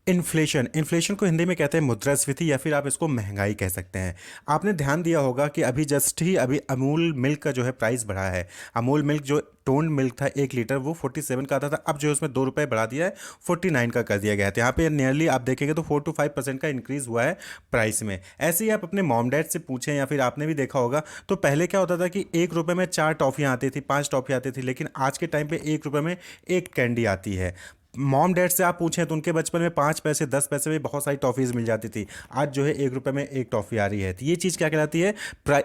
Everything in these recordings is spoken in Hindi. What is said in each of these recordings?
इन्फ्लेशन इन्फ्लेशन को हिंदी में कहते हैं मुद्रास्फीति या फिर आप इसको महंगाई कह सकते हैं। आपने ध्यान दिया होगा कि अभी जस्ट ही अभी अमूल मिल्क का जो है प्राइस बढ़ा है। अमूल मिल्क जो टोन मिल्क था 1 लीटर वो 47 का आता था, अब जो है उसमें 2 रुपये बढ़ा दिया है, 49 का कर दिया गया है। तो यहाँ पे नियरली आप देखेंगे तो 4 to 5% का इंक्रीज हुआ है प्राइस में। ऐसे ही आप अपने मॉम डैड से पूछें या फिर आपने भी देखा होगा तो पहले क्या होता था कि 1 रुपये में 4 टॉफ़ियाँ आती थी, 5 टॉफ़ी आती थी, लेकिन आज के टाइम पे 1 रुपये में एक कैंडी आती है। मॉम डैड से आप पूछें तो उनके बचपन में 5 पैसे 10 पैसे में बहुत सारी टॉफ़ीज़ मिल जाती थी। आज जो है 1 रुपये में एक टॉफ़ी आ रही है। तो ये चीज़ क्या कहलाती है?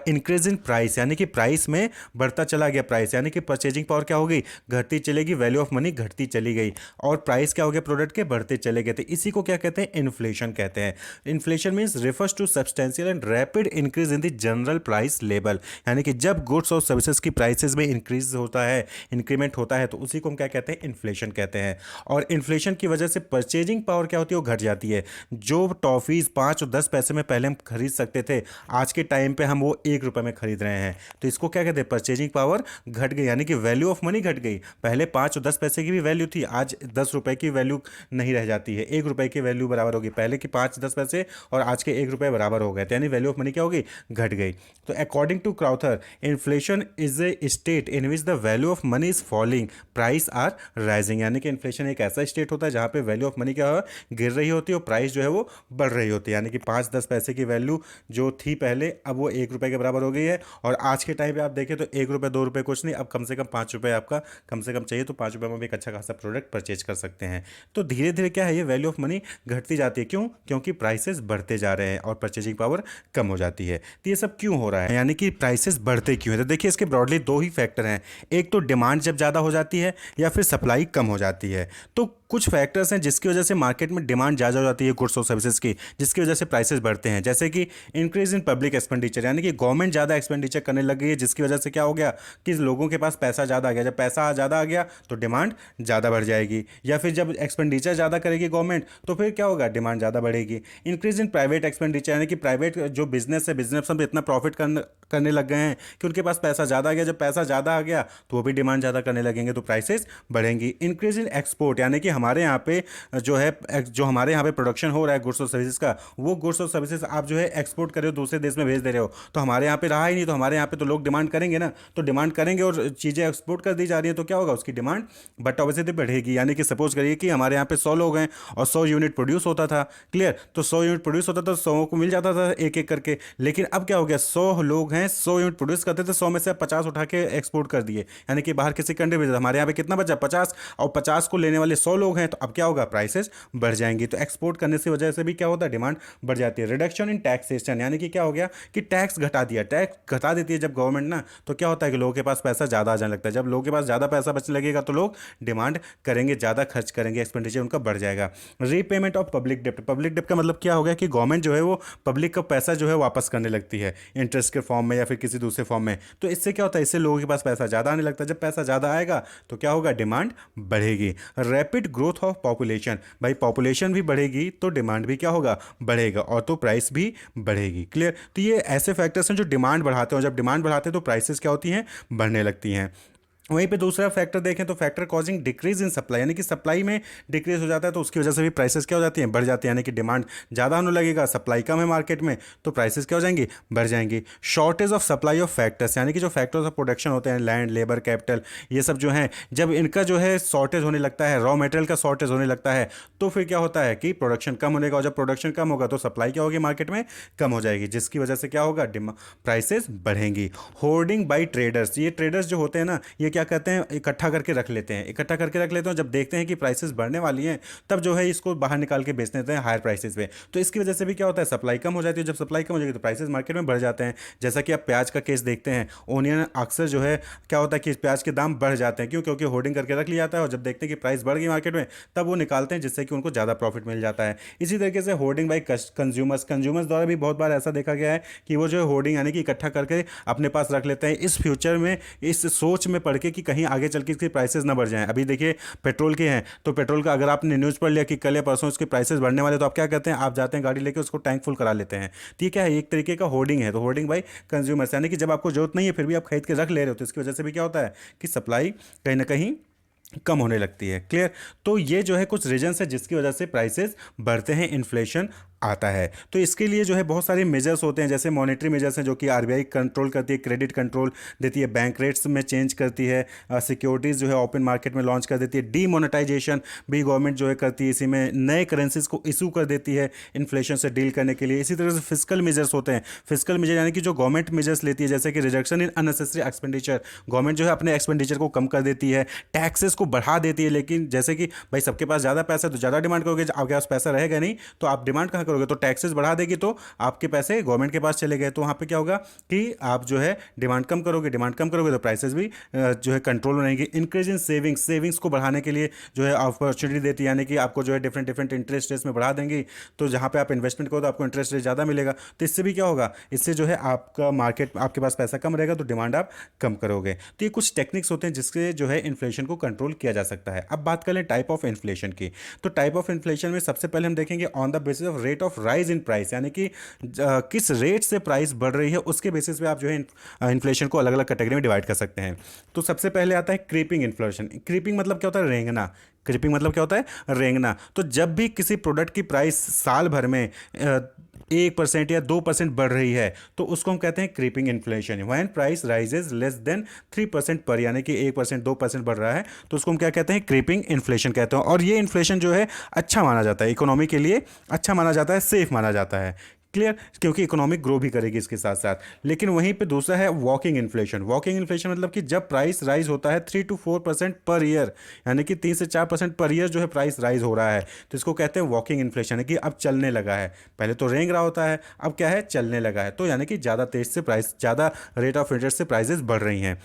इंक्रीज इन प्राइस, यानी कि प्राइस में बढ़ता चला गया प्राइस, यानी कि परचेजिंग पावर क्या हो गई? घटती चलेगी, वैल्यू ऑफ मनी घटती चली गई और प्राइस क्या हो गया प्रोडक्ट के? बढ़ते चले गए। तो इसी को क्या कहते हैं? इन्फ्लेशन कहते हैं। Inflation means refers to substantial and rapid increase in the general price level, यानी कि जब गुड्स और सर्विसेज की प्राइसेस में इंक्रीज होता है, इंक्रीमेंट होता है, तो उसी को हम क्या कहते हैं? इन्फ्लेशन कहते हैं। और इन्फ्लेशन की वजह से परचेजिंग पावर क्या होती है? वो घट जाती है। जो टॉफ़ीज़ 5 और 10 पैसे में पहले हम खरीद सकते थे, आज के टाइम पे हम वो 1 रुपये में खरीद रहे हैं। तो इसको क्या कहते हैं? परचेजिंग पावर घट गई, यानी कि वैल्यू ऑफ मनी घट गई। पहले 5 और 10 पैसे की भी वैल्यू थी, आज 10 रुपये की वैल्यू नहीं रह जाती है, 1 रुपये की वैल्यू बराबर होगी। पहले की 5-10 पैसे और आज के 1 रुपये बराबर हो गए, तो यानी वैल्यू ऑफ मनी क्या होगी? घट गई। तो according to Crowther, inflation is a state in which the value of money is falling, price are rising, यानी कि इन्फ्लेशन एक ऐसा स्टेट होता है जहाँ पे वैल्यू ऑफ मनी क्या है? गिर रही होती है और प्राइस जो है वो बढ़ रही होती है। यानी कि 5-10 पैसे की वैल्यू जो थी पहले, अब वो 1 रुपये के बराबर हो गई है। और आज के टाइम पे आप देखें तो 1 रुपये 2 रुपये कुछ नहीं, अब कम से कम 5 रुपये आपका कम से कम चाहिए, तो 5 रुपये में भी एक अच्छा खासा प्रोडक्ट परचेज कर सकते हैं। तो धीरे धीरे क्या है, ये वैल्यू ऑफ मनी घटती जाती है। क्यों? क्योंकि प्राइसेस बढ़ते जा रहे हैं और परचेजिंग पावर कम हो जाती है। तो ये सब क्यों हो रहा है, यानी कि प्राइसेस बढ़ते क्यों है? तो देखिए इसके ब्रॉडली दो ही फैक्टर हैं। एक तो डिमांड जब ज़्यादा हो जाती है या फिर सप्लाई कम हो जाती है। तो कुछ फैक्टर्स हैं जिसकी वजह से मार्केट में डिमांड ज़्यादा हो जाती है गुड्स और सर्विसेज की, जिसकी वजह से प्राइसेस बढ़ते हैं। जैसे कि इंक्रीज इन पब्लिक एक्सपेंडिचर, यानी कि गवर्नमेंट ज़्यादा एक्सपेंडिचर करने लग गई है, जिसकी वजह से क्या हो गया कि लोगों के पास पैसा ज़्यादा आ गया। जब पैसा ज़्यादा आ गया तो डिमांड ज़्यादा बढ़ जाएगी, या फिर जब एक्सपेंडिचर ज़्यादा करेगी गवर्नमेंट तो फिर क्या होगा? डिमांड ज़्यादा बढ़ेगी। इंक्रीज इन प्राइवेट एक्सपेंडिचर, यानी कि प्राइवेट जो बिजनेस है, बिजनेस में इतना प्रॉफिट करने लग गए हैं कि उनके पास पैसा ज़्यादा आ गया। जब पैसा ज़्यादा आ गया तो वो भी डिमांड ज़्यादा करने लगेंगे, तो प्राइसेस बढ़ेंगी। इंक्रीज इन एक्सपोर्ट, यानी कि हमारे यहाँ पे जो हमारे यहाँ पे प्रोडक्शन हो रहा है गुड्स और सर्विसेज का, वो गुड्स और सर्विसेज आप जो है एक्सपोर्ट कर रहे हो, दूसरे देश में भेज दे रहे हो, तो हमारे यहाँ पे रहा ही नहीं। तो हमारे यहाँ पे तो लोग डिमांड करेंगे ना, तो डिमांड करेंगे और चीज़ें एक्सपोर्ट कर दी जा रही हैं, तो क्या होगा? उसकी डिमांड बट ऑब्वियसली बढ़ेगी। यानी कि सपोज करिए कि हमारे यहाँ पे 100 लोग हैं और 100 यूनिट प्रोड्यूस होता था, क्लियर? तो 100 यूनिट प्रोड्यूस होता था, 100 को मिल जाता था एक एक करके। लेकिन अब क्या हो गया? 100 लोग हैं, 100 यूनिट प्रोड्यूस करते थे, 100 में से 50 उठा के एक्सपोर्ट कर दिए, यानी कि बाहर किसी कंट्री भेजा। हमारे यहाँ पे कितना बचा? 50, और 50 को लेने वाले 100 लोग हैं, तो अब क्या होगा? प्राइसेस बढ़ जाएंगी। तो एक्सपोर्ट करने की वजह से भी क्या होता है? डिमांड बढ़ जाती है। रिडक्शन इन टैक्सेशन, यानी कि क्या हो गया कि टैक्स घटा दिया, टैक्स घटा देती है जब गवर्नमेंट ना, तो क्या होता है कि लोगों के पास पैसा ज़्यादा आ जाने लगता है। जब लोगों के पास ज़्यादा पैसा बचने लगेगा तो लोग डिमांड करेंगे, ज़्यादा खर्च करेंगे, एक्सपेंडिचर उनका बढ़ जाएगा। Repayment of public dept, public डेप्ट का मतलब क्या हो गया कि गवर्नमेंट जो है वो पब्लिक का पैसा जो है वापस करने लगती है इंटरेस्ट के फॉर्म में या फिर किसी दूसरे फॉर्म में। तो इससे क्या होता है? इससे लोगों के पास पैसा ज़्यादा आने लगता है। जब पैसा ज़्यादा आएगा तो क्या होगा? डिमांड बढ़ेगी। रैपिड ग्रोथ ऑफ पॉपुलेशन, भाई पॉपुलेशन भी बढ़ेगी तो डिमांड भी क्या होगा? बढ़ेगा, और तो प्राइस भी बढ़ेगी, क्लियर? तो ये ऐसे फैक्टर्स हैं जो डिमांड बढ़ाते हैं, और जब डिमांड बढ़ाते हैं तो प्राइसेस क्या होती हैं? बढ़ने लगती हैं। वहीं पे दूसरा फैक्टर देखें तो factor causing decrease in supply, यानी कि सप्लाई में डिक्रीज हो जाता है तो उसकी वजह से भी प्राइसेस क्या हो जाती हैं? बढ़ जाती है। यानी कि डिमांड ज़्यादा होने लगेगा, सप्लाई कम है मार्केट में, तो प्राइसेस क्या हो जाएंगी? बढ़ जाएंगी। Shortage of supply of factors, यानी कि जो फैक्टर्स ऑफ प्रोडक्शन होते हैं, लैंड, लेबर, कैपिटल, ये सब जो हैं, जब इनका जो है शॉर्टेज होने लगता है, रॉ मटेरियल का शॉर्टेज होने लगता है, तो फिर क्या होता है कि प्रोडक्शन कम होने का, और जब प्रोडक्शन कम होगा तो सप्लाई क्या होगी? मार्केट में कम हो जाएगी, जिसकी वजह से क्या होगा? प्राइसेस बढ़ेंगी। होर्डिंग बाई ट्रेडर्स, ये ट्रेडर्स जो होते हैं ना, ये क्या कहते हैं? इकट्ठा करके रख लेते हैं, इकट्ठा करके रख लेते हैं। जब देखते हैं कि प्राइसेस बढ़ने वाली हैं तब जो है इसको बाहर निकाल के बेच देते हैं हायर प्राइसेस पे। तो इसकी वजह से भी क्या होता है? सप्लाई कम हो जाती है। जब सप्लाई कम हो जाएगी तो प्राइसेस मार्केट में बढ़ जाते हैं। जैसा कि आप प्याज का केस देखते हैं, ओनियन अक्सर जो है क्या होता है कि प्याज के दाम बढ़ जाते हैं। क्यों? क्योंकि होर्डिंग करके रख लिया जाता है और जब देखते हैं कि प्राइस बढ़ गई मार्केट में तब वो निकालते हैं, जिससे कि उनको ज़्यादा प्रॉफिट मिल जाता है। इसी तरीके से होर्डिंग बाई कंज्यूमर्स द्वारा भी बहुत बार ऐसा देखा गया है कि वो जो है होर्डिंग यानी कि इकट्ठा करके अपने पास रख लेते हैं, इस फ्यूचर में, इस सोच में पढ़ के कि कहीं आगे चल के इसकी प्राइसेस ना बढ़ जाएं। अभी देखिए पेट्रोल के हैं, तो पेट्रोल का अगर आपने न्यूज़ पढ़ लिया कि कल या परसों इसके प्राइसेस बढ़ने वाले, तो आप क्या करते हैं? आप जाते हैं गाड़ी लेके उसको टैंक फुल करा लेते हैं। ठीक है, एक तरीके का होर्डिंग है। तो होर्डिंग बाई कंज्यूमर्स, यानी कि जब आपको जरूरत नहीं है फिर भी आप खरीद के रख ले रहे हो, तो इसकी वजह से भी क्या होता है कि सप्लाई कहीं ना कहीं कम होने लगती है। क्लियर। तो ये जो है कुछ रीजंस है जिसकी वजह से प्राइसेस बढ़ते हैं, इन्फ्लेशन आता है। तो इसके लिए जो है बहुत सारे मेजर्स होते हैं, जैसे मॉनेटरी मेजर्स हैं जो कि आरबीआई कंट्रोल करती है, क्रेडिट कंट्रोल देती है, बैंक रेट्स में चेंज करती है, सिक्योरिटीज़ जो है ओपन मार्केट में लॉन्च कर देती है, डीमोनेटाइजेशन भी गवर्नमेंट जो है करती है, इसी में नए करेंसीज को इशू कर देती है इन्फ्लेशन से डील करने के लिए। इसी तरह से फिजिकल मेजर्स होते हैं। फिजिकल मेजर यानी कि जो गवर्नमेंट मेजर्स लेती है, जैसे कि reduction in unnecessary expenditure, government जो है अपने एक्सपेंडिचर को कम कर देती है, टैक्सेस को बढ़ा देती है। लेकिन जैसे कि भाई सबके पास ज़्यादा पैसा है तो ज़्यादा डिमांड करोगे, आपके पास पैसा रहेगा नहीं तो आप डिमांड कहाँ करोगे, तो टैक्सेस बढ़ा देगी तो आपके पैसे गवर्नमेंट के पास चले गए, तो वहाँ पे क्या होगा कि आप जो है डिमांड कम करोगे, डिमांड कम करोगे तो प्राइसेस भी जो है कंट्रोल में रहेंगे। इंक्रीज इन सेविंग्स, सेविंग्स को बढ़ाने के लिए जो है अपॉर्चुनिटी देती है, यानी कि आपको जो है डिफरेंट डिफरेंट इंटरेस्ट रेट्स में बढ़ा देंगी, तो जहाँ पे आप इन्वेस्टमेंट करो तो आपको इंटरेस्ट रेट ज़्यादा मिलेगा। तो इससे भी क्या होगा, इससे जो है आपका मार्केट, आपके पास पैसा कम रहेगा तो डिमांड आप कम करोगे। तो ये कुछ टेक्निक्स होते हैं जिससे जो है इन्फ्लेशन को कंट्रोल किया जा सकता है। अब बात कर लें टाइप ऑफ इन्फ्लेशन की, तो टाइप ऑफ इन्फ्लेशन में सबसे पहले हम देखेंगे on the basis of rate of rise in price, यानी कि किस रेट से प्राइस बढ़ रही है उसके बेसिस पे आप जो है इन्फ्लेशन को अलग अलग कैटेगरी में डिवाइड कर सकते हैं। तो सबसे पहले आता है क्रीपिंग इन्फ्लेशन। क्रीपिंग मतलब क्या होता है, रेंगना। क्रीपिंग मतलब क्या होता है, रेंगना। तो जब भी किसी प्रोडक्ट की प्राइस साल भर में 1% या 2% बढ़ रही है तो उसको हम कहते हैं creeping inflation. When price rises less than 3% पर, यानी कि 1% 2% बढ़ रहा है तो उसको हम क्या कहते हैं, क्रीपिंग इन्फ्लेशन कहते हैं। और ये इन्फ्लेशन जो है अच्छा माना जाता है, इकोनॉमी के लिए अच्छा माना जाता है, सेफ माना जाता है। क्लियर, क्योंकि इकोनॉमिक ग्रो भी करेगी इसके साथ साथ। लेकिन वहीं पे दूसरा है वॉकिंग इन्फ्लेशन। वॉकिंग इन्फ्लेशन मतलब कि जब प्राइस राइज होता है 3 to 4% पर ईयर, यानी कि 3 से 4% पर ईयर जो है प्राइस राइज हो रहा है, तो इसको कहते हैं वॉकिंग इन्फ्लेशन, है कि अब चलने लगा है। पहले तो रेंग रहा होता है, अब क्या है, चलने लगा है, तो यानी कि ज़्यादा तेज से प्राइस, ज़्यादा रेट ऑफ इंटरेस्ट से प्राइजेस बढ़ रही हैं।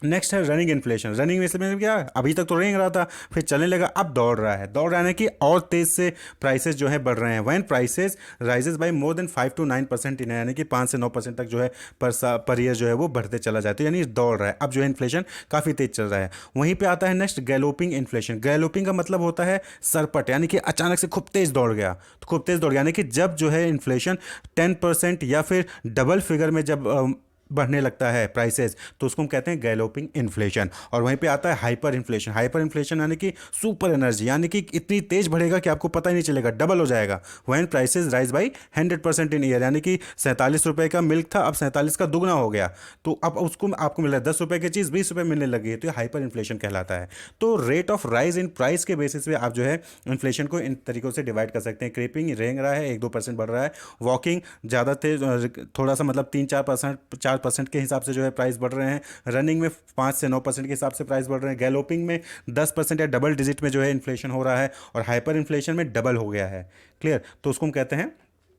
नेक्स्ट है रनिंग इन्फ्लेशन। रनिंग में क्या, अभी तक तो रेंग रहा था, फिर चलने लगा, अब दौड़ रहा है। दौड़ रहा है कि और तेज से प्राइसेस जो है बढ़ रहे हैं। When prices rises by more than 5 to 9% इन, यानी कि 5 से 9% तक जो है पर ईयर जो है वो बढ़ते चला जाए, तो यानी दौड़ रहा है। अब जो है इन्फ्लेशन काफ़ी तेज चल रहा है। वहीं पे आता है नेक्स्ट गैलोपिंग इन्फ्लेशन। गैलोपिंग का मतलब होता है सरपट, यानी कि अचानक से खूब तेज दौड़ गया, तो खूब तेज दौड़ गया, यानी कि जब जो है इन्फ्लेशन 10% या फिर डबल फिगर में जब बढ़ने लगता है प्राइसेस, तो उसको हम कहते हैं गैलोपिंग इन्फ्लेशन। और वहीं पे आता है हाइपर इन्फ्लेशन। हाइपर इन्फ्लेशन यानी कि सुपर एनर्जी, यानी कि इतनी तेज बढ़ेगा कि आपको पता ही नहीं चलेगा, डबल हो जाएगा। When prices rise by 100% in year, यानी कि 47 रुपये का मिल्क था, अब 47 का दुगना हो गया, तो अब उसको आपको मिल रहा है 10 रुपये की चीज़ 20 रुपये मिलने लगी है, तो ये हाइपर इन्फ्लेशन कहलाता है। तो rate of rise in price के बेसिस पे आप जो है इन्फ्लेशन को इन तरीकों से डिवाइड कर सकते हैं। क्रीपिंग रेंग रहा है, 1-2% बढ़ रहा है। वॉकिंग ज़्यादा तेज, थोड़ा सा मतलब 3-4%, 4% के हिसाब से जो है प्राइस बढ़ रहे हैं। रनिंग में 5 से 9% के हिसाब से प्राइस बढ़ रहे हैं। गैलोपिंग में 10% या डबल डिजिट में जो है इन्फ्लेशन हो रहा है। और हाइपर इन्फ्लेशन में डबल हो गया है। क्लियर, तो उसको हम कहते हैं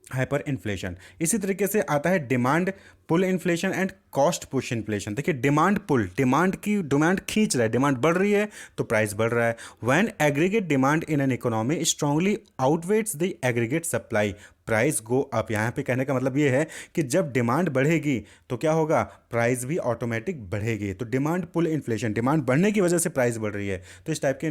हाइपर इन्फ्लेशन। इसी तरीके से आता है demand pull inflation and cost push inflation. देखिए डिमांड पुल, डिमांड खींच रहा है, डिमांड बढ़ रही है तो प्राइस बढ़ रहा है। When aggregate demand in an economy strongly outweighs the aggregate supply, price go up. यहाँ पे कहने का मतलब ये है कि जब डिमांड बढ़ेगी तो क्या होगा, प्राइस भी ऑटोमेटिक बढ़ेगी। तो डिमांड पुल इन्फ्लेशन, डिमांड बढ़ने की वजह से प्राइस बढ़ रही है, तो इस टाइप के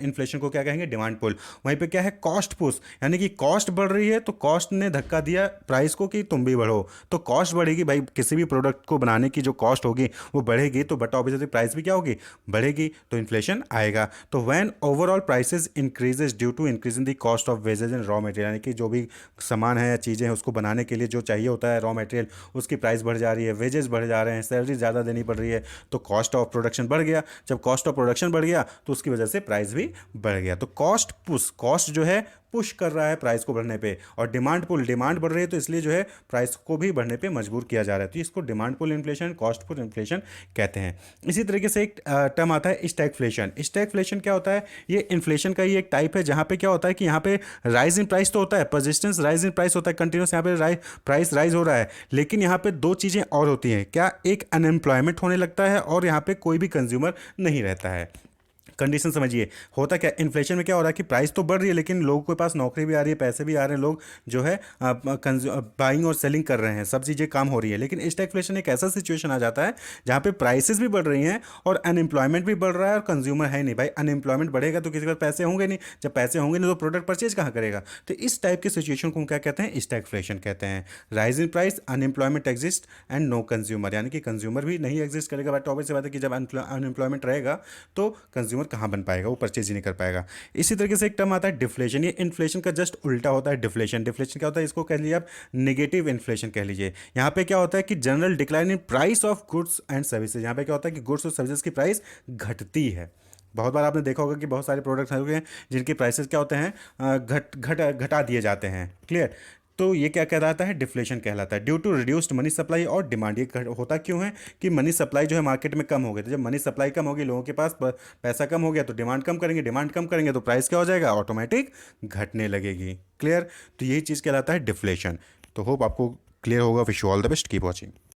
इन्फ्लेशन को क्या कहेंगे, डिमांड पुल। वहीं पे क्या है, कॉस्ट पुश, यानी कि कॉस्ट बढ़ रही है तो कॉस्ट ने धक्का दिया प्राइस को कि तुम भी बढ़ो, तो कॉस्ट बढ़ेगी। भाई किसी भी प्रोडक्ट को बनाने की जो कॉस्ट होगी वो बढ़ेगी, तो बट ऑब्वियसली प्राइस भी क्या होगी, बढ़ेगी, तो इन्फ्लेशन आएगा। तो when overall prices increases due to increase in the cost of wages and raw material, यानी कि जो भी सामान है या चीज़ें हैं उसको बनाने के लिए जो चाहिए होता है रॉ मटेरियल, उसकी प्राइस बढ़ जा रही है, वेजेस बढ़ जा रहे हैं, सैलरी ज़्यादा देनी पड़ रही है, तो कॉस्ट ऑफ प्रोडक्शन बढ़ गया। जब कॉस्ट ऑफ प्रोडक्शन बढ़ गया तो उसकी वजह से प्राइस भी बढ़ गया। तो कॉस्ट पुश, कॉस्ट जो है पुश कर रहा है प्राइस को बढ़ने पे, और डिमांड पुल, डिमांड बढ़ रही है तो इसलिए जो है प्राइस को भी बढ़ने पे मजबूर किया जा रहा है। तो इसको demand pull inflation, cost pull inflation कहते हैं। इसी तरीके से एक टर्म आता है स्टैगफ्लेशन। स्टैगफ्लेशन क्या होता है, ये इन्फ्लेशन का ही एक टाइप है, जहाँ पे क्या होता है कि यहाँ पे राइज इन प्राइस तो होता है, परसिस्टेंस राइज इन प्राइस होता है, कंटिन्यूस यहाँ पे प्राइस राइज हो रहा है, लेकिन यहाँ पे दो चीज़ें और होती हैं। क्या, एक अनएम्प्लॉयमेंट होने लगता है और यहाँ पे कोई भी कंज्यूमर नहीं रहता है। कंडीशन समझिए, होता क्या, इन्फ्लेशन में क्या हो रहा है कि प्राइस तो बढ़ रही है लेकिन लोगों के पास नौकरी भी आ रही है, पैसे भी आ रहे हैं, लोग जो है बाइंग और सेलिंग कर रहे हैं, सब चीज़ें काम हो रही है। लेकिन स्टैगफ्लेशन एक ऐसा सिचुएशन आ जाता है जहाँ पे प्राइसेस भी बढ़ रही हैं और अनएम्प्लॉयमेंट भी बढ़ रहा है और कंज्यूमर है नहीं। भाई अनएम्प्लॉयमेंट बढ़ेगा तो किसी के पास पैसे होंगे नहीं, जब पैसे होंगे नहीं तो प्रोडक्ट परचेज कहाँ करेगा। तो इस टाइप की सिचुएशन को हम क्या कहते हैं, स्टैगफ्लेशन कहते हैं। Rise in price, unemployment exist and no consumer, यानी कि कंज्यूमर भी नहीं एग्जिस्ट करेगा। बट ऑब्वियस सी बात है कि जब अनएम्प्लॉयमेंट रहेगा तो कंज्यूमर कस्टमर कहाँ बन पाएगा, वो परचेज ही नहीं कर पाएगा। इसी तरीके से एक टर्म आता है डिफ्लेशन। ये इन्फ्लेशन का जस्ट उल्टा होता है डिफ्लेशन। डिफ्लेशन क्या होता है, इसको कह लीजिए आप नेगेटिव इन्फ्लेशन कह लीजिए। यहाँ पे क्या होता है कि general decline in price of goods and services. यहाँ पे क्या होता है कि गुड्स और सर्विसेज की प्राइस घटती है। बहुत बार आपने देखा होगा कि बहुत सारे प्रोडक्ट्स हैं जिनके प्राइसेस क्या होते हैं, घटा दिए जाते हैं। क्लियर। तो ये क्या कहलाता है, डिफ्लेशन कहलाता है। Due to reduced money supply और डिमांड। ये होता क्यों है कि मनी सप्लाई जो है मार्केट में कम हो गई। तो जब मनी सप्लाई कम होगी, लोगों के पास पैसा कम हो गया, तो डिमांड कम करेंगे, डिमांड कम करेंगे तो प्राइस क्या हो जाएगा, ऑटोमेटिक घटने लगेगी। क्लियर। तो यही चीज़ कहलाता है डिफ्लेशन। तो होप आपको क्लियर होगा। Wish you all the best, keep watching.